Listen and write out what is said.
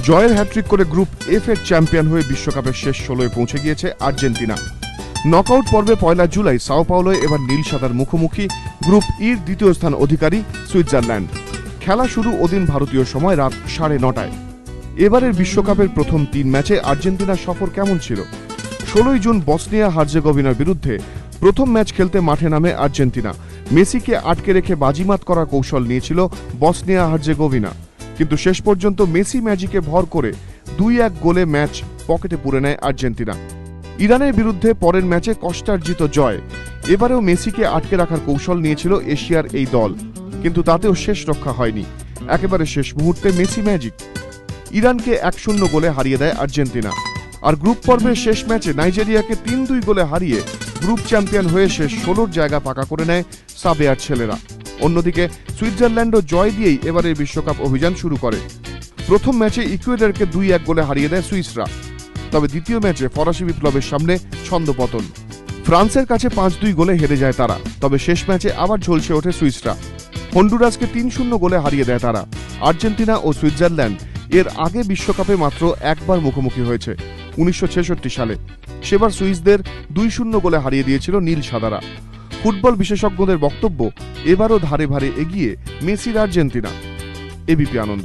জয়ের হ্যাট্রিক করে group F এর চ্যাম্পিয়ন হয়ে বিশ্বকাপের শেষ 16-এ পৌঁছে গিয়েছে আর্জেন্টিনা। নকআউট পর্বে 1 জুলাই সাও পাওলোয় এবার নীল সাদার মুখোমুখি গ্রুপ ইর দ্বিতীয় স্থান অধিকারী সুইজারল্যান্ড। খেলা শুরু ওদিন ভারতীয় সময় রাত 9:30টায়। এবারের বিশ্বকাপের প্রথম 3 ম্যাচে আর্জেন্টিনার সফর কেমন ছিল? 16 জুন বসনিয়া হার্জেগোভিনার বিরুদ্ধে প্রথম ম্যাচ খেলতে মাঠে নামে আর্জেন্টিনা। মেসিকে আটকে রেখে বাজিমাত করার কৌশল নিয়েছিল বসনিয়া হার্জেগোভিনা, কিন্তু শেষ পর্যন্ত মেসি ম্যাজিকে ভর করে 2-1 গোলে ম্যাচ পকেটে পুরে নেয় আর্জেন্টিনা। ইরানের বিরুদ্ধে পরের ম্যাচে কষ্টার্জিত জয়। এবারেও মেসিকে আটকে রাখার কৌশল নিয়েছিল এশিয়ার এই দল, কিন্তু তাতেও শেষ রক্ষা হয়নি। একেবারে শেষ মুহূর্তে মেসি ম্যাজিক। ইরানকে 1-0 গোলে হারিয়ে দেয় আর্জেন্টিনা। আর গ্রুপ পর্বের শেষ ম্যাচে নাইজেরিয়াকে 3-2 গোলে হারিয়ে গ্রুপ চ্যাম্পিয়ন হয়ে শেষ 16-র জায়গা পাকা করে নেয় সাবেয়ার ছেলেরা। অন্যদিকে সুইজারল্যান্ডও জয় দিয়েই এবারের বিশ্বকাপ অভিযান শুরু করে। প্রথম ম্যাচে ইকুয়েডরকে 2-1 গোলে হারিয়ে দেয় সুইসরা। তবে দ্বিতীয় ম্যাচে ফরাসি বিপ্লবের সামনে ছন্দপতন। ফ্রান্সের কাছে 5-2 গোলে হেরে যায় তারা। তবে শেষ ম্যাচে আবার ঝলসে ওঠে সুইসরা। হন্ডুরাসকে 3-0 গোলে হারিয়ে দেয় তারা। আর্জেন্টিনা ও সুইজারল্যান্ড এর আগে বিশ্বকাপে মাত্র একবার মুখোমুখি হয়েছে, 1966 সালে। সেবার সুইসদের 2-0 গোলে হারিয়ে দিয়েছিল নীল সাদারা। ফুটবল বিশেষজ্ঞদের বক্তব্য, এবারও ধারে ভারে এগিয়ে মেসির আর্জেন্টিনা। এবিপি আনন্দ।